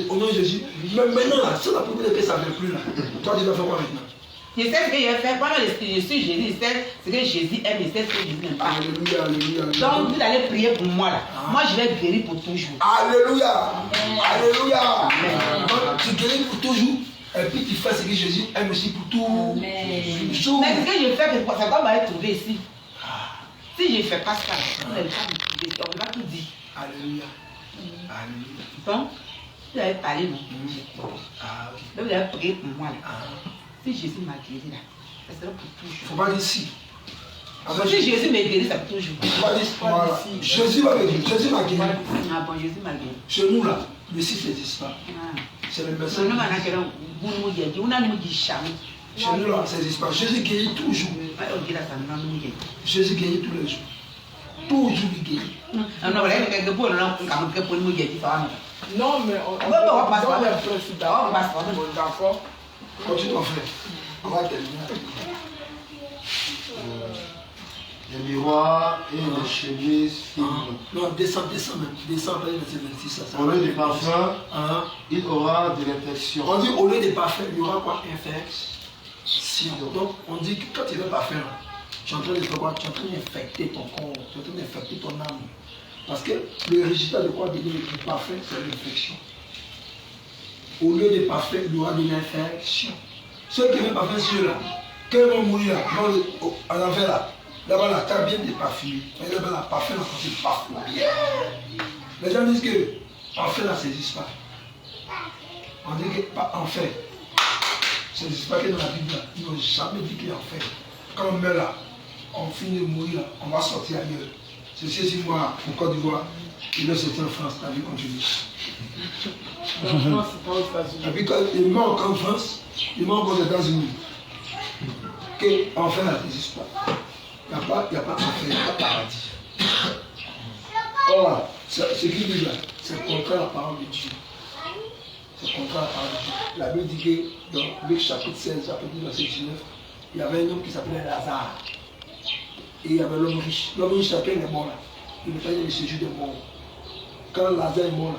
au nom de Jésus. Mais maintenant, là, si on a pris que ça ne fait plus là, toi tu vas faire quoi maintenant? Je sais ce que j'ai fait pendant que je suis Jésus, je sais ce que Jésus aime, je sais ce que Jésus n'aime pas. Alléluia, alléluia. Donc vous allez prier pour moi là. Moi je vais guérir pour toujours. Alléluia. Alléluia. Donc, tu guéris pour toujours. Et puis tu fais ce que Jésus aime aussi pour tout. Mais ce que je fais, ça va m'aller trouver ici. Si je ne fais pas ça, on ne va pas me trouver. On ne va pas tout dire. Alléluia. Alléluia. Donc, vous allez parler, non? Ah, ok. Donc vous allez prier pour moi là. Ah. Si Jésus m'a guéri là, ça sera pour Il ne toujours. faut pas dire si. Si Jésus m'a guéri, ça pour toujours. Il ne faut pas dire voilà. Jésus va guérir. Jésus m'a guéri. Ah bon, Jésus m'a guéri. Chez nous là, le si n'existe pas. C'est le médecin. Chez nous là, ça n'existe pas. Jésus guérit toujours. Jésus guérit tous les jours. Toujours il guérit. Non, mais on va passer d'accord. Continue en fait. On va terminer. Les miroirs et les chemises fines. Non, descends même. Descends après verset 26. Au lieu des parfums, Hein? il aura de l'infection. On dit au lieu des parfums, il y aura quoi? Infection. Donc on dit que quand il y a parfum, tu es en train de faire quoi? Tu es en train d'infecter ton corps, tu es en train d'infecter ton âme. Parce que le résultat de quoi donner du parfum, c'est l'infection. Au lieu des parfums, il y aura de l'infection. Ceux qui aiment parfum, ceux-là, quand ils vont mourir là, à l'enfer là, là-bas là, tu as bien des parfums. Mais là-bas là, parfum là, quand c'est parfum bien. Les gens disent que enfer là, ça n'existe pas. On dit que enfer, ça n'existe pas que dans la Bible là. Ils n'ont jamais dit qu'il y a enfer. Quand on meurt là, on finit de mourir là, on va sortir ailleurs. C'est si moi, en Côte d'Ivoire, il doit sortir en France, la vie continue. Et puis quand il meurt encore en France, il meurt encore aux États-Unis. Enfer là, ça n'existe pas. Il n'y a pas enfer, il n'y a pas paradis. Voilà. Ce qui dit là, c'est contre la parole de Dieu. C'est contre la parole de Dieu. La Bible dit que dans Luc chapitre 16, chapitre 10, verset 19, il y avait un homme qui s'appelait Lazare. Et il y avait l'homme riche. L'homme riche, chacun est mort là. Il n'est pas dit le séjour des morts. Quand Lazare est mort là,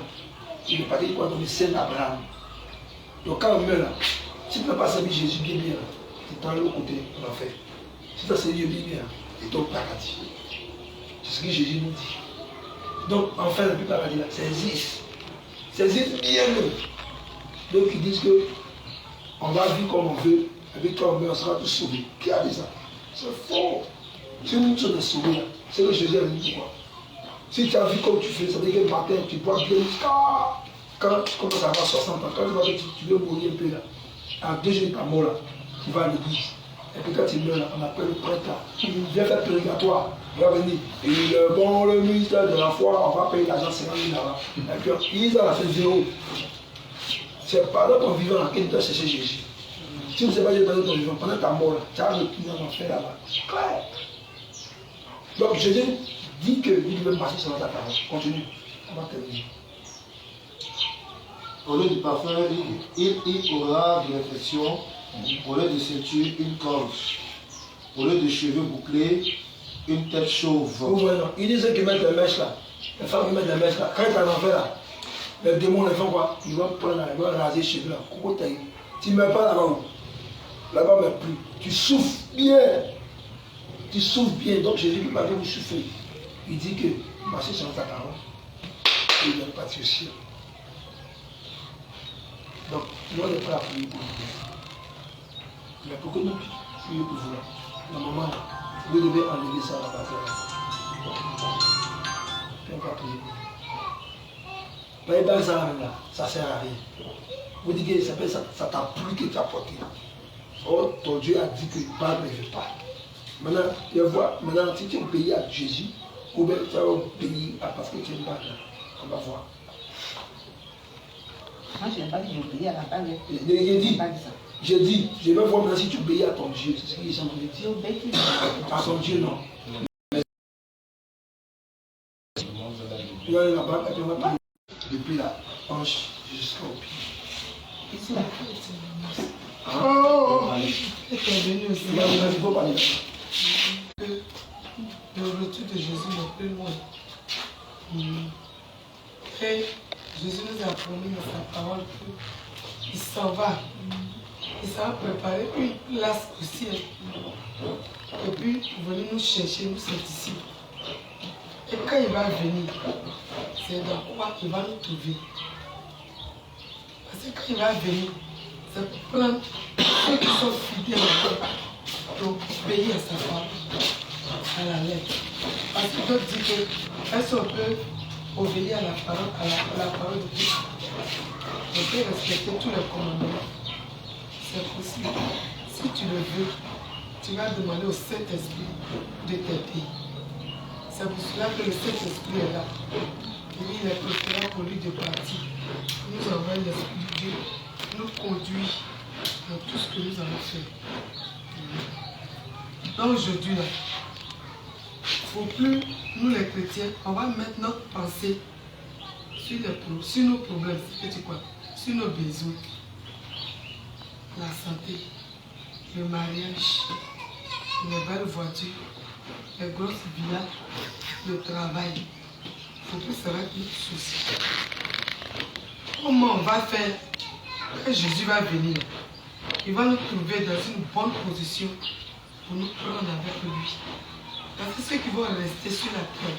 il n'est pas dit quoi dans le sein d'Abraham. Donc quand on meurt là, si tu n'as pas servi Jésus bien, tu es dans l'autre côté de l'enfer. Si tu as servi Dieu bien, tu es au paradis. C'est ce que Jésus nous dit. Donc enfin, le paradis là, ça existe. Ça existe bien. Donc ils disent que on va vivre comme on veut, et puis quand on meurt, on sera tous sauvés. Qui a dit ça? C'est faux. Si nous sommes sauvés, c'est que Jésus a dit quoi? Si tu as vu comme tu fais, ça veut dire que le matin, tu bois bien jusqu'à quand tu commences à avoir 60 ans, quand tu vois que tu veux mourir un peu là, en 2 jours de ta mort là, tu vas à l'église. Et puis quand tu meurs là, on appelle le prêtre là, il vient faire purgatoire, il va venir. Et le ministère de la foi, on va payer l'argent 50 000 là-bas. Et puis ils ont fait 0. C'est pendant ton vivant là que tu dois chercher Jésus. Si tu ne sais pas Dieu pendant ton vivant, pendant ta mort là, tu as le plus en enfer là-bas. Clair. Donc Jésus dit que lui même passer sur ta parole. Continue. On va terminer. Au lieu du parfum, il aura de l'infection. Au lieu de ceinture, une corde. Au lieu de cheveux bouclés, une tête chauve. Vous voyez, non. Il dit ceux qui mettent les mèches là. Les femmes qui mettent les mèches là. Quand ils sont en enfer là, les démons les font quoi? Ils vont prendre là, ils vont raser les cheveux là. Coco taille. Tu ne mets pas là-bas où? Là-bas, mais plus. Tu souffres bien. Tu souffres bien. Donc Jésus ne peut pas dire vous souffrez. Il dit que marchez sur ta parole. Et il n'est pas de ciel. Donc, nous on est prêts à prier pour vous. Mais pour que nous prions pour vous là, la maman, vous devez enlever ça à la base. On va prier pour vous. Pas ça là, ça ne sert à rien. Vous dites que ça t'a plu que tu as porté. Oh, ton Dieu a dit que pas ne veut pas. Maintenant, si tu es au pays à Jésus, ou bien tu es au pays à parce que tu n'aimes pas, on va voir. Moi, je n'ai pas dit que je payais à la bague. J'ai dit, je vais voir maintenant si tu obéis à ton Dieu. C'est ce qu'ils sont dit. Tu obéis à ton Dieu, non. Il y a la bague, et puis on va prier. Depuis la hanche jusqu'au pied. Ici, là. Oh, Il faut parler. le retour de Jésus n'est plus loin. Et Jésus nous a promis dans sa parole qu'il s'en va. Il s'en va préparer une place au ciel. Et puis, venir nous chercher, nous ici. Et quand il va venir, c'est dans quoi il va nous trouver. Parce que quand il va venir, c'est pour prendre ceux qui sont fidèles pour payer à sa parole, à la lettre. Parce que d'autres disent que est-ce qu'on peut obéir à la parole de Dieu? On peut respecter tous les commandements. C'est possible. Si tu le veux, tu vas demander au Saint-Esprit de t'aider. C'est pour cela que le Saint-Esprit est là. Il est préférable pour lui de partir. Nous envoie l'Esprit de Dieu, nous conduit dans tout ce que nous allons faire. Donc aujourd'hui, là, il ne faut plus, nous les chrétiens, on va mettre notre pensée sur nos problèmes, sur nos besoins. La santé, le mariage, les belles voitures, les grosses villas, le travail. Il faut plus savoir notre souci. Comment on va faire quand Jésus va venir? Il va nous trouver dans une bonne position pour nous prendre avec lui. Parce que ceux qui vont rester sur la terre,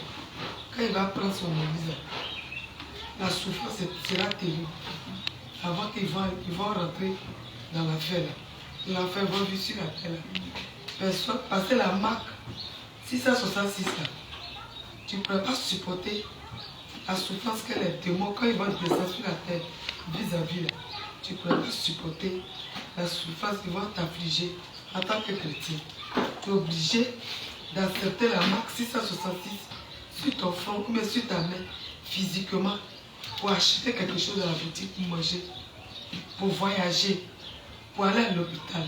quand il va prendre son église, la souffrance sera terrible. Avant qu'ils vont rentrer dans l'enfer. L'enfer va vivre sur la terre. Personne, parce que la marque 666, là, tu ne peux pas supporter la souffrance que les démons, quand ils vont descendre sur la terre, vis-à-vis là, tu ne peux pas supporter la souffrance qu'ils vont t'affliger en tant que chrétien. Tu es obligé d'accepter la marque 666 sur ton front ou bien sur ta main, physiquement, pour acheter quelque chose à la boutique, pour manger, pour voyager, pour aller à l'hôpital.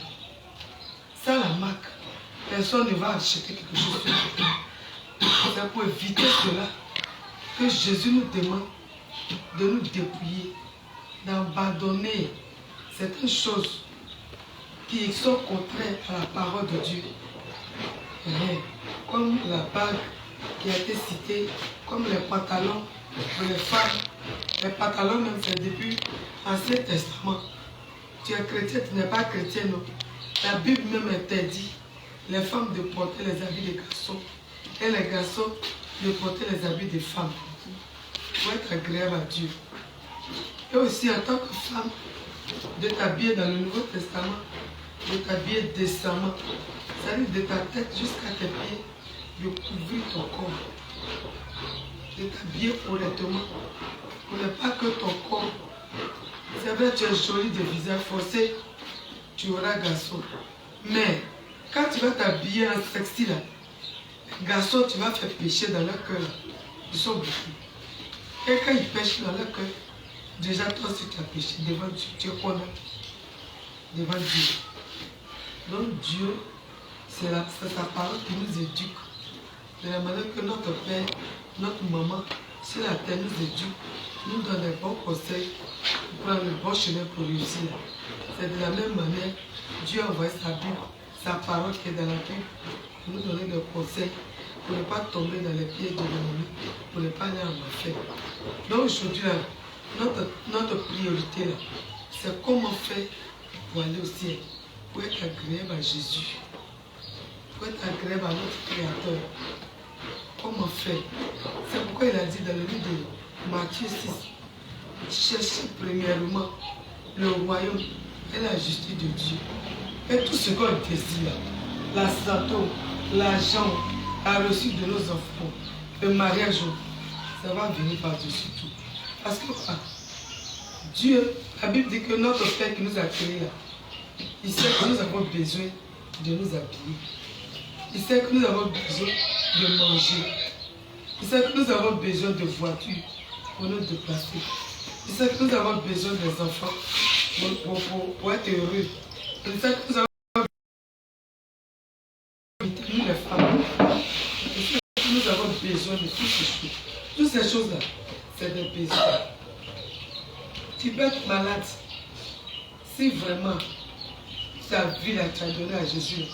Sans la marque, personne ne va acheter quelque chose sur le terrain. C'est pour éviter cela que Jésus nous demande de nous dépouiller, d'abandonner certaines choses qui sont contraires à la parole de Dieu. Comme la bague qui a été citée, comme les pantalons pour les femmes. Les pantalons même c'est depuis l'Ancien Testament. Tu es chrétien, tu n'es pas chrétien, non. La Bible même interdit les femmes de porter les habits des garçons et les garçons de porter les habits des femmes pour être agréable à Dieu. Et aussi en tant que femme, de t'habiller dans le Nouveau Testament, de t'habiller décemment, c'est-à-dire de ta tête jusqu'à tes pieds, de couvrir ton corps, de t'habiller honnêtement, pour ne pas que ton corps, c'est vrai tu es joli de visage forcé, tu auras garçon. Mais quand tu vas t'habiller en sexy là, les garçons tu vas faire pécher dans leur cœur, ils sont beaucoup. Et quand ils pêchent dans leur cœur, déjà toi si tu as péché devant Dieu, tu es condamné devant Dieu. Donc Dieu, c'est sa parole qui nous éduque. De la manière que notre père, notre maman, sur la terre nous éduque, nous donne les bons conseils pour prendre le bon chemin pour réussir. C'est de la même manière, Dieu a envoyé sa Bible, sa parole qui est dans la Bible, pour nous donner des conseils, pour ne pas tomber dans les pieds de l'ennemi, pour ne pas aller en enfer. Donc aujourd'hui, notre priorité, là, c'est comment faire pour aller au ciel, pour être agréable à Jésus, pour être agréable à notre Créateur. Comment faire? C'est pourquoi il a dit dans le livre de Matthieu 6, cherchez premièrement le royaume et la justice de Dieu. Et tout ce qu'on désire, la santé, l'argent, la réussite de nos enfants, le mariage, ça va venir par-dessus tout. Parce que Dieu, la Bible dit que notre Père qui nous a créés là, il sait que nous avons besoin de nous habiller. Il sait que nous avons besoin de manger. Il sait que nous avons besoin de voitures pour nous déplacer. Il sait que nous avons besoin des enfants pour être heureux. Il sait que nous avons besoin de nous les femmes. Il sait que nous avons besoin de toutes ces choses. Toutes ces choses-là, c'est des besoins. Tu peux être malade. Si vraiment ta vie là, tu as donné à Jésus,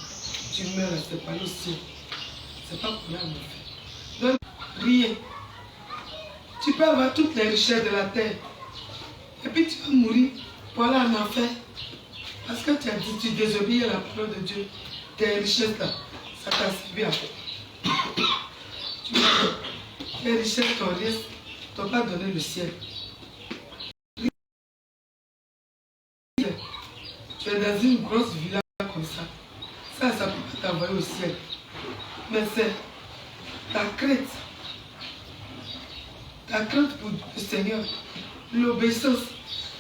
tu meurs là, c'est pas le ciel. C'est pas pour là, mon frère. Donc, rien. Tu peux avoir toutes les richesses de la terre. Et puis tu vas mourir pour aller en enfer. Parce que tu as dit, tu désobéis à la parole de Dieu. Tes richesses là, ça t'a servi à quoi? Tes richesses t'ont pas donné le ciel. Tu es dans une grosse villa comme ça. Ça ne peut pas t'envoyer au ciel. Mais c'est ta crainte. Ta crainte pour le Seigneur. L'obéissance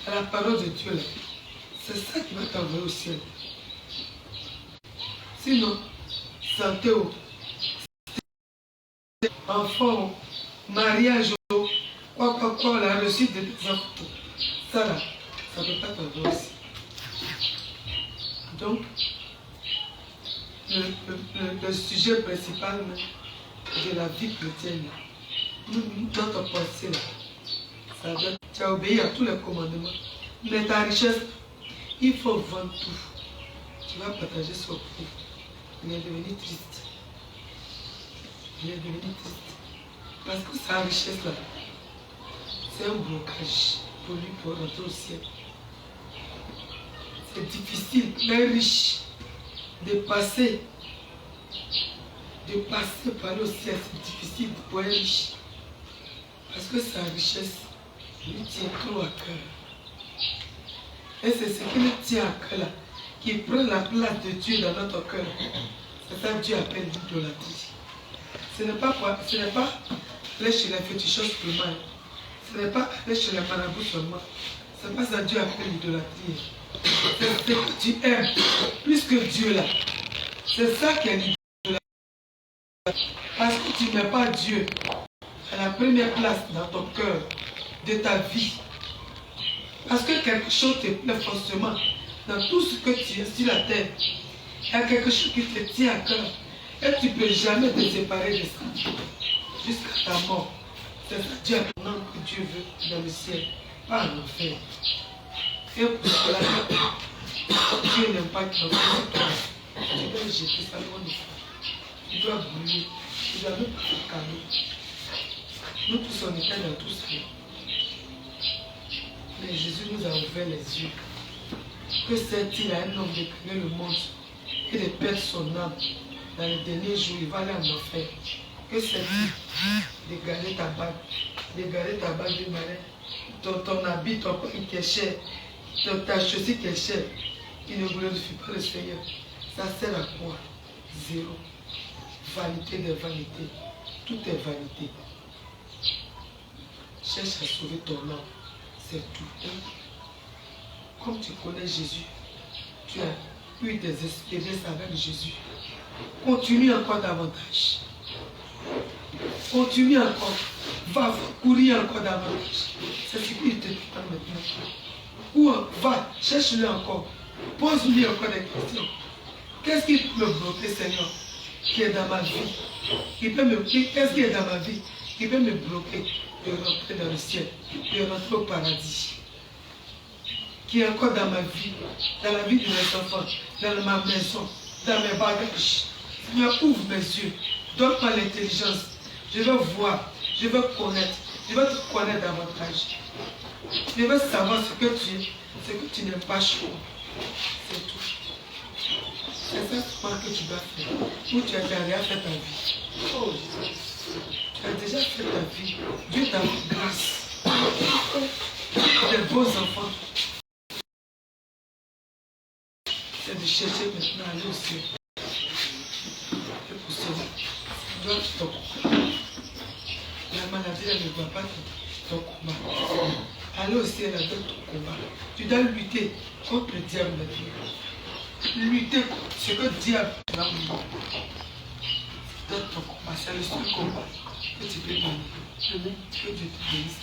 à la parole de Dieu. C'est ça qui va t'envoyer au ciel. Sinon, santé, enfant, mariage, quoi, la réussite de tes enfants. Ça là, ça ne peut pas t'envoyer au ciel. Donc, le sujet principal de la vie chrétienne, notre pensée, ça doit, tu as obéi à tous les commandements. Mais ta richesse, il faut vendre tout. Tu vas partager son pauvre. Il est devenu triste. Il est devenu triste. Parce que sa richesse là, c'est un blocage pour lui pour rentrer au ciel. C'est difficile, très riche, de passer par aller au ciel. C'est difficile pour être riche. Parce que sa richesse lui tient trop à cœur. Et c'est ce qui lui tient à cœur là, qui prend la place de Dieu dans notre cœur. C'est ça que Dieu appelle l'idolâtrie. Ce n'est pas aller chez les fétichistes seulement. Ce n'est pas aller chez les marabouts seulement. C'est pas ça que Dieu appelle l'idolâtrie. C'est ce que tu aimes plus que Dieu là. C'est ça qui est l'idolâtrie. Parce que tu ne mets pas Dieu à la première place dans ton cœur, de ta vie. Parce que quelque chose te plaît forcément dans tout ce que tu es sur la terre. Il y a quelque chose qui te tient à cœur. Et tu ne peux jamais te séparer de ça. Jusqu'à ta mort. C'est-à-dire que Dieu veut dans le ciel, pas en enfer. Et pour cela, Dieu n'aime pas que l'enfer se passe. Tu dois jeter ça loin de toi. Tu dois brûler. Tu dois même pas faire cadeau. Nous tous, on était dans tout cela. Mais Jésus nous a ouvert les yeux. Que sert-il à un homme de gagner le monde et de perdre son âme? Dans les derniers jours, il va aller en enfer. Que sert-il de garder ta bague, de malin, ton habit, ton pain qui est cher, ta chaussure qui est chère, qui ne glorifie pas le Seigneur? Ça sert à quoi? Zéro. Vanité de vanité. Tout est vanité. Cherche à sauver ton âme. C'est tout. Comme tu connais Jésus, tu as eu des expériences avec Jésus. Continue encore davantage. Continue encore. Va courir encore davantage. C'est ce qu'il te demande maintenant. Ou va, cherche-le encore. Pose-lui encore des questions. Qu'est-ce qui peut me bloquer, Seigneur, qui est dans ma vie? Qu'est-ce qui est dans ma vie qui peut me bloquer de rentrer dans le ciel, de rentrer au paradis? Qui est encore dans ma vie, dans la vie de mes enfants, dans ma maison, dans mes bagages. Seigneur, ouvre mes yeux, donne-moi l'intelligence. Je veux voir, je veux connaître, je veux te connaître davantage. Je veux savoir ce que tu n'aimes pas chez moi. C'est tout. C'est ça que tu dois faire. Ou tu as déjà fait ta vie. Oh Jésus, tu as déjà fait ta vie. Dieu t'a fait grâce. Des beaux enfants. C'est de chercher maintenant à aller au ciel. Et pour cela, tu dois ton combat. La maladie ne va pas ton combat. Aller au ciel avec ton combat. Tu dois lutter contre le diable maintenant. Lutter contre ce que le diable va vous dire. Donne ton combat. C'est le seul combat que tu peux gagner. Que Dieu te bénisse.